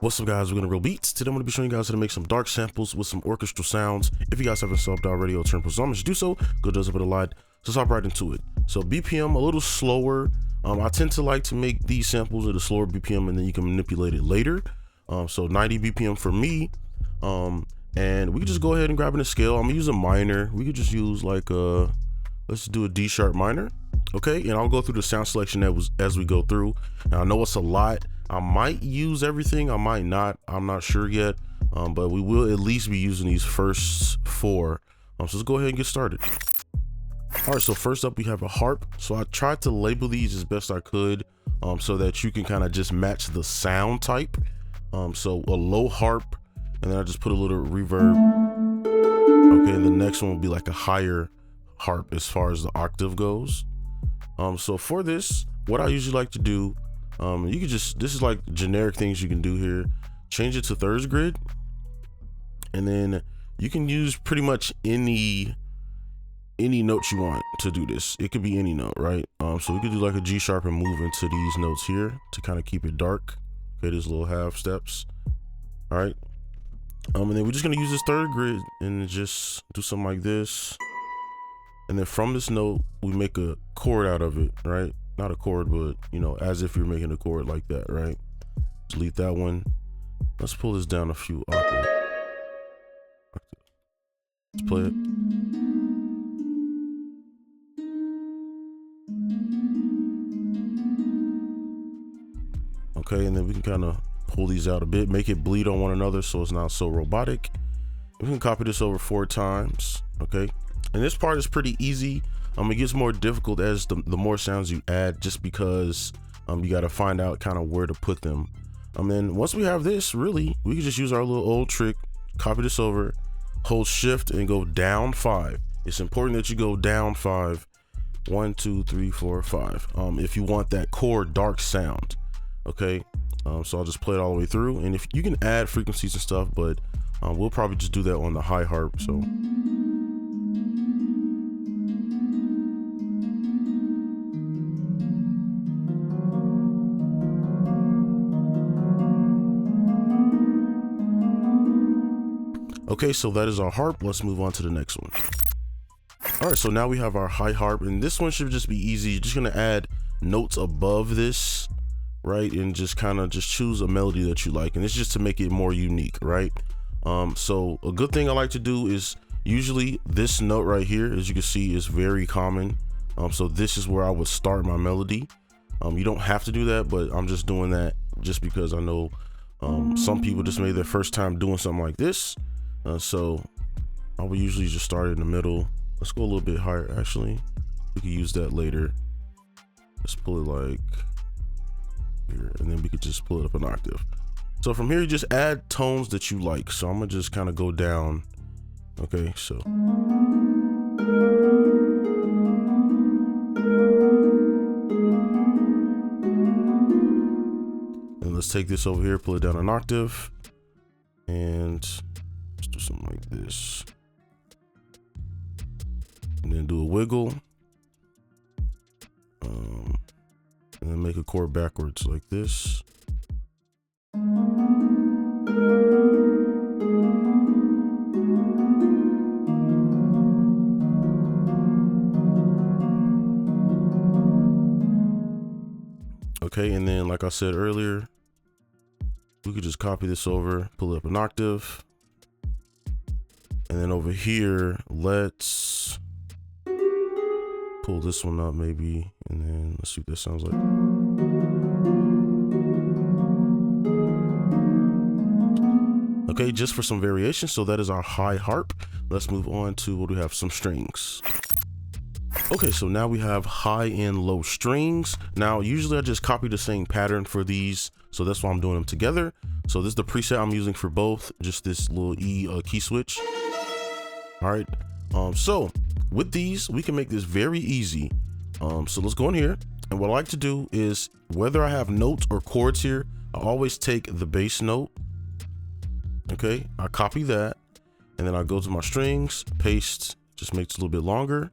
What's up, guys? We're gonna roll beats. Today I'm gonna be showing you guys how to make some dark samples with some orchestral sounds. If you guys haven't subbed already or turned on, to do so, go does a bit of light. So let's hop right into it. So BPM a little slower. I tend to like to make these samples at a slower BPM and then you can manipulate it later. So 90 BPM for me. And we can just go ahead and grab in a scale. I'm gonna use a minor. We could just use like let's do a D sharp minor. Okay, and I'll go through the sound selection as we go through. Now I know it's a lot. I might use everything, I might not, I'm not sure yet, but we will at least be using these first four. So let's go ahead and get started. All right, so first up we have a harp. So I tried to label these as best I could so that you can kind of just match the sound type. So a low harp, and then I just put a little reverb. Okay, and the next one will be like a higher harp as far as the octave goes. So for this, what I usually like to do, you can just, this is like generic things you can do here. Change it to thirds grid, and then you can use pretty much any notes you want to do this. It could be any note, right? So we could do like a G sharp and move into these notes here to kind of keep it dark. Okay, these little half steps. All right. And then we're just gonna use this third grid and just do something like this. And then from this note, we make a chord out of it, right? Not a chord, but you know, as if you're making a chord like that, right? Delete that one. Let's pull this down a few octaves. Let's play it. Okay, and then we can kind of pull these out a bit, make it bleed on one another so it's not so robotic. We can copy this over 4 times, okay? And this part is pretty easy. It gets more difficult as the more sounds you add, just because you got to find out kind of where to put them. Then once we have this, really, we can just use our little old trick, copy this over, hold shift and go down 5. It's important that you go down 5. 1, 2, 3, 4, 5. If you want that core dark sound, okay? So I'll just play it all the way through. And if you can add frequencies and stuff, but we'll probably just do that on the high harp. So. Okay, so that is our harp. Let's move on to the next one. All right, so now we have our high harp, and this one should just be easy. You're just gonna add notes above this, right? And just kind of just choose a melody that you like. And it's just to make it more unique, right? So a good thing I like to do is usually this note right here, as you can see, is very common. So this is where I would start my melody. You don't have to do that, but I'm just doing that just because I know some people just made their first time doing something like this. So I would usually just start in the middle. Let's go a little bit higher, actually. We can use that later. Let's pull it like here, and then we could just pull it up an octave. So from here, you just add tones that you like. So I'm gonna just kind of go down. Okay, so. And let's take this over here, pull it down an octave, and let's do something like this. And then do a wiggle. And then make a chord backwards like this. Okay, and then like I said earlier, we could just copy this over, pull it up an octave. And then over here, let's pull this one up maybe, and then let's see what this sounds like. Okay, just for some variation. So that is our high harp. Let's move on to what we have, some strings. Okay, so now we have high and low strings. Now, usually I just copy the same pattern for these, so that's why I'm doing them together. So this is the preset I'm using for both, just this little E key switch. All right, so with these, we can make this very easy. So let's go in here, and what I like to do is, whether I have notes or chords here, I always take the bass note. Okay, I copy that, and then I go to my strings, paste, just makes it a little bit longer.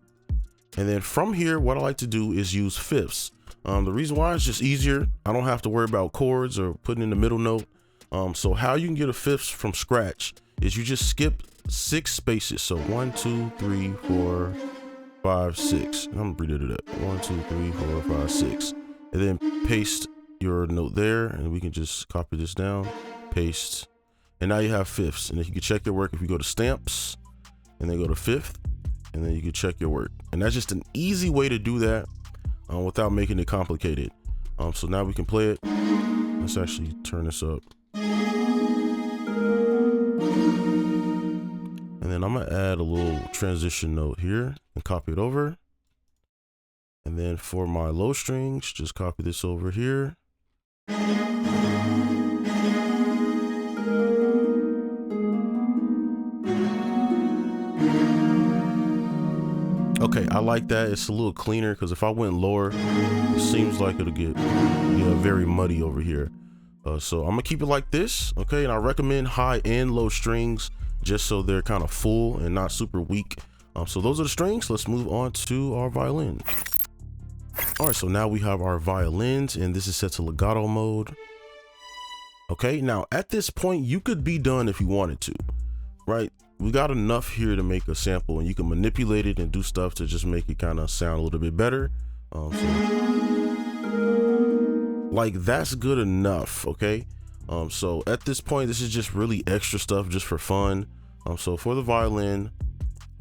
And then from here, what I like to do is use fifths. The reason why is just easier. I don't have to worry about chords or putting in the middle note. So how you can get a fifth from scratch is you just skip 6 spaces. So 1, 2, 3, 4, 5, 6. I'm gonna read it up. 1, 2, 3, 4, 5, 6. And then paste your note there, and we can just copy this down, paste, and now you have fifths. And if you can check your work, if you go to stamps and then go to fifth, and then you can check your work. And that's just an easy way to do that without making it complicated. So now we can play it. Let's actually turn this up. And then I'm gonna add a little transition note here and copy it over. And then for my low strings, just copy this over here. Okay, I like that. It's a little cleaner because if I went lower, it seems like it'll get very muddy over here. So I'm gonna keep it like this, okay? And I recommend high and low strings just so they're kind of full and not super weak. So those are the strings. Let's move on to our violin. All right, so now we have our violins, and this is set to legato mode. Okay, now at this point, you could be done if you wanted to, right? We got enough here to make a sample, and you can manipulate it and do stuff to just make it kind of sound a little bit better. Like that's good enough, okay? So at this point, this is just really extra stuff just for fun. So for the violin,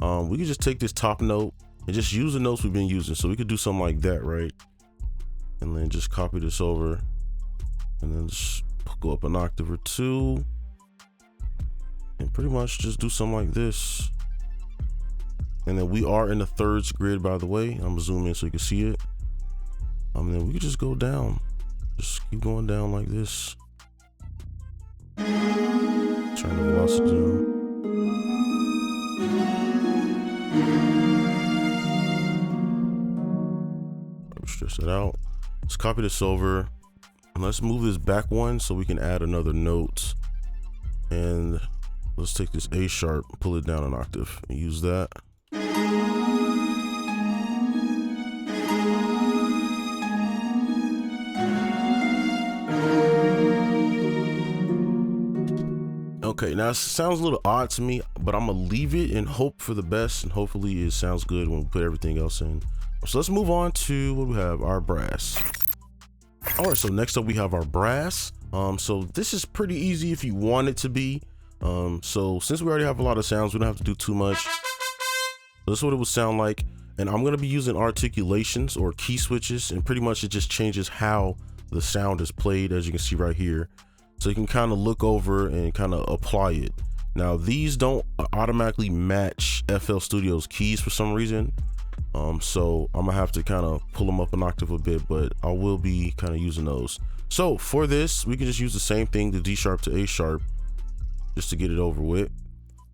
we can just take this top note and just use the notes we've been using. So we could do something like that, right? And then just copy this over and then just go up an octave or two and pretty much just do something like this. And then we are in the thirds grid, by the way. I'm gonna zoom in so you can see it. And then we can just go down. Just keep going down like this. Turn the velocity down. Stretch it out. Let's copy this over and let's move this back one so we can add another note. And let's take this A sharp, pull it down an octave, and use that. Okay, now it sounds a little odd to me, but I'm gonna leave it and hope for the best, and hopefully it sounds good when we put everything else in. So let's move on to what we have, our brass. All right, so next up we have our brass. So this is pretty easy if you want it to be. So since we already have a lot of sounds, we don't have to do too much. This is what it would sound like. And I'm gonna be using articulations or key switches, and pretty much it just changes how the sound is played, as you can see right here. So you can kind of look over and kind of apply it. Now these don't automatically match FL Studio's keys for some reason. So I'm gonna have to kind of pull them up an octave a bit, but I will be kind of using those. So for this, we can just use the same thing, the D sharp to A sharp, just to get it over with.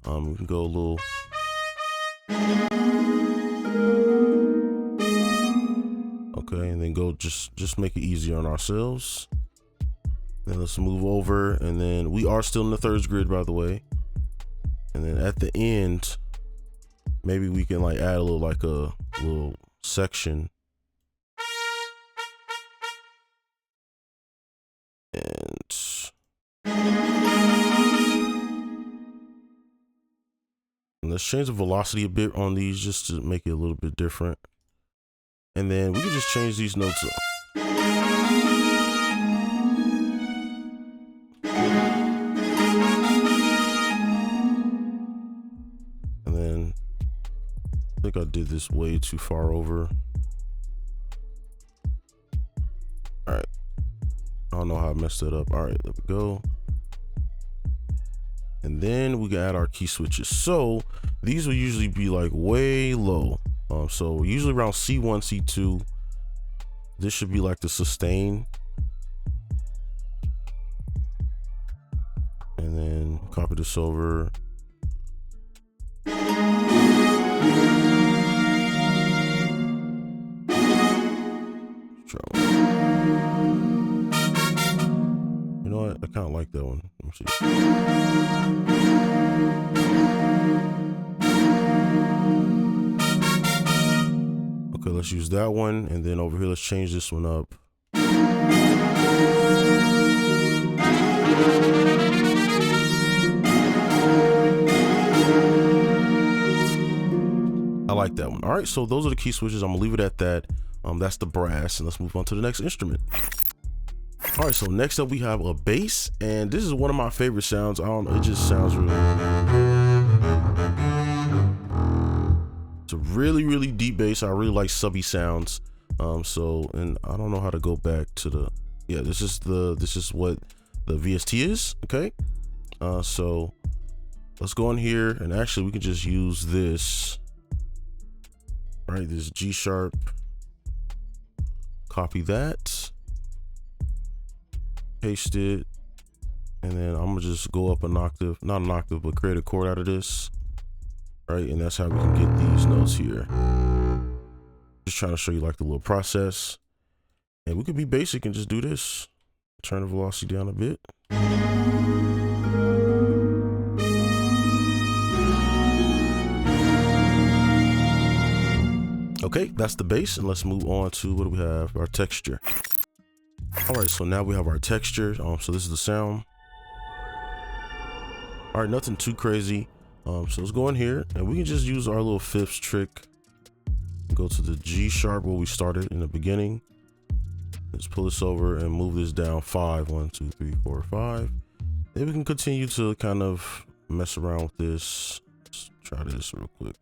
We can go a little. Okay, and then go just make it easier on ourselves. Then let's move over, and then we are still in the thirds grid, by the way. And then at the end, maybe we can like add a little section. And let's change the velocity a bit on these just to make it a little bit different. And then we can just change these notes up. And then I think I did this way too far over. All right. I don't know how I messed that up. All right, there we go. And then we can add our key switches. So these will usually be like way low. So usually around C1, C2. This should be like the sustain. And then copy this over. You know what? I kind of like that one. Let me see. Okay, let's use that one. And then over here, let's change this one up. like that one. All right, so those are the key switches. I'm gonna leave it at that. That's the brass, and let's move on to the next instrument. All right, so next up we have a bass, and this is one of my favorite sounds. I don't know, it just sounds really. It's a really deep bass. I really like subby sounds. And I don't know how to go back to the. Yeah, this is what the VST is. Okay, so let's go in here, and actually we can just use this. All right, this G sharp. Copy that, paste it, and then I'm gonna just go up an octave, not an octave, but create a chord out of this. Right, and that's how we can get these notes here. Just trying to show you like the little process. And we could be basic and just do this. Turn the velocity down a bit. Okay, that's the bass, and let's move on to what do we have? Our texture. All right, so now we have our texture. So this is the sound. All right, nothing too crazy. So let's go in here, and we can just use our little fifths trick. Go to the G sharp where we started in the beginning. Let's pull this over and move this down 5. 1, 2, 3, 4, 5. Then we can continue to kind of mess around with this. Let's try this real quick.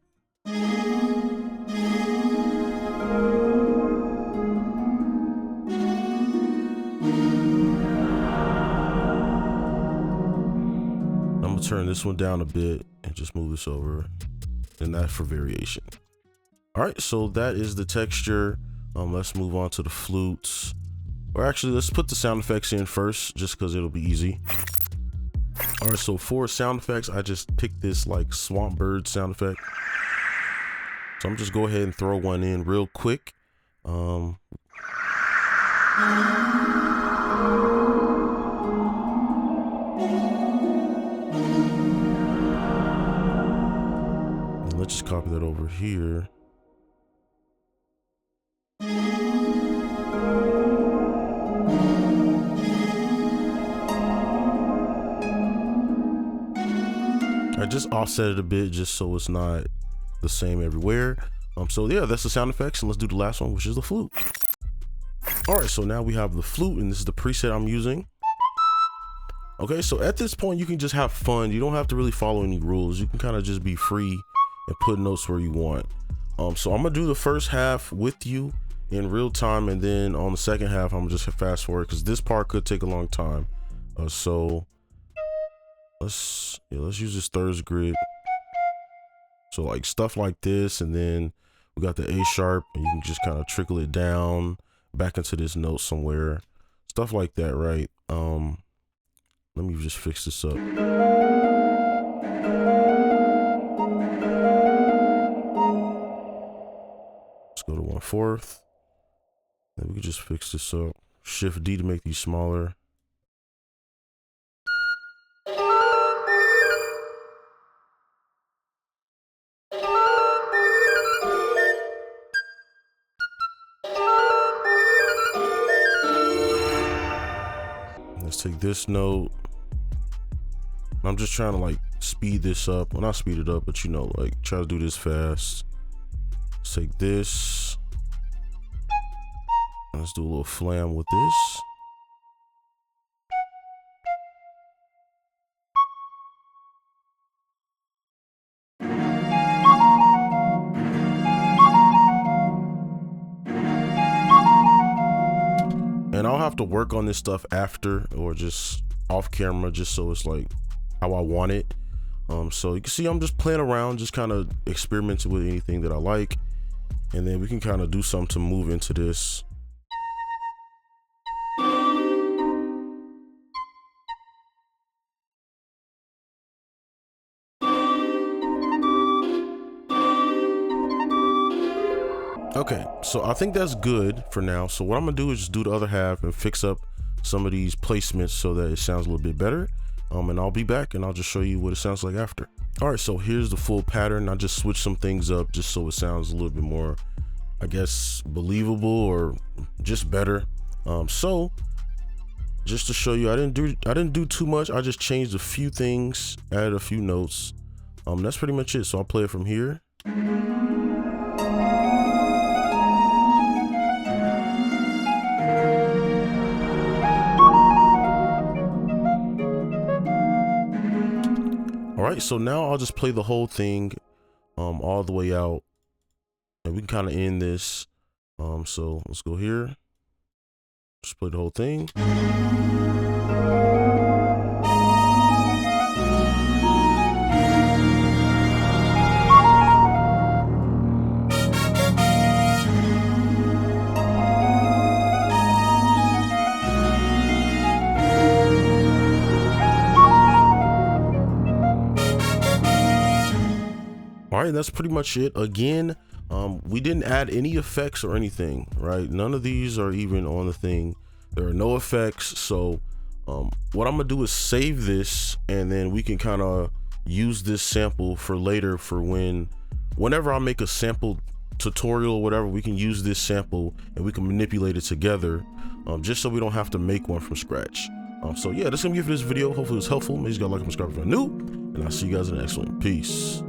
I'm gonna turn this one down a bit and just move this over, and that's for variation. All right, so that is the texture. Let's move on to the flutes, or actually let's put the sound effects in first just because it'll be easy. All right, so for sound effects, I just picked this like swamp bird sound effect. So I'm just go ahead and throw one in real quick. Let's just copy that over here. I just offset it a bit just so it's not the same everywhere. So yeah, that's the sound effects, and let's do the last one, which is the flute. All right, so now we have the flute, and this is the preset I'm using. Okay, so at this point you can just have fun. You don't have to really follow any rules. You can kind of just be free and put notes where you want. So I'm gonna do the first half with you in real time, and then on the second half I'm gonna just fast forward because this part could take a long time. So let's use this thirds grid. So like stuff like this, and then we got the A sharp, and you can just kind of trickle it down back into this note somewhere, stuff like that, right? Let me just fix this up. Let's go to 1/4. Then we can just fix this up. Shift D to make these smaller. Let's take this note. I'm just trying to like speed this up. Well, not speed it up, but you know, like try to do this fast. Let's take this. Let's do a little flam with this. And I'll have to work on this stuff after, or just off camera, just so it's like how I want it. So you can see I'm just playing around, just kind of experimenting with anything that I like, and then we can kind of do something to move into this. Okay, so I think that's good for now. So what I'm gonna do is just do the other half and fix up some of these placements so that it sounds a little bit better. And I'll be back and I'll just show you what it sounds like after. All right, so here's the full pattern. I just switched some things up just so it sounds a little bit more, I guess, believable or just better. So just to show you, I didn't do too much. I just changed a few things, added a few notes. That's pretty much it. So I'll play it from here. right, so now I'll just play the whole thing all the way out, and we can kind of end this. So let's go here, just play the whole thing. All right, that's pretty much it. Again, we didn't add any effects or anything, right? None of these are even on the thing. There are no effects. So what I'm gonna do is save this, and then we can kind of use this sample for later, for whenever I make a sample tutorial or whatever, we can use this sample and we can manipulate it together, just so we don't have to make one from scratch. So yeah, that's gonna be it for this video. Hopefully it was helpful. Make sure you guys like and subscribe if you're new, and I'll see you guys in the next one. Peace.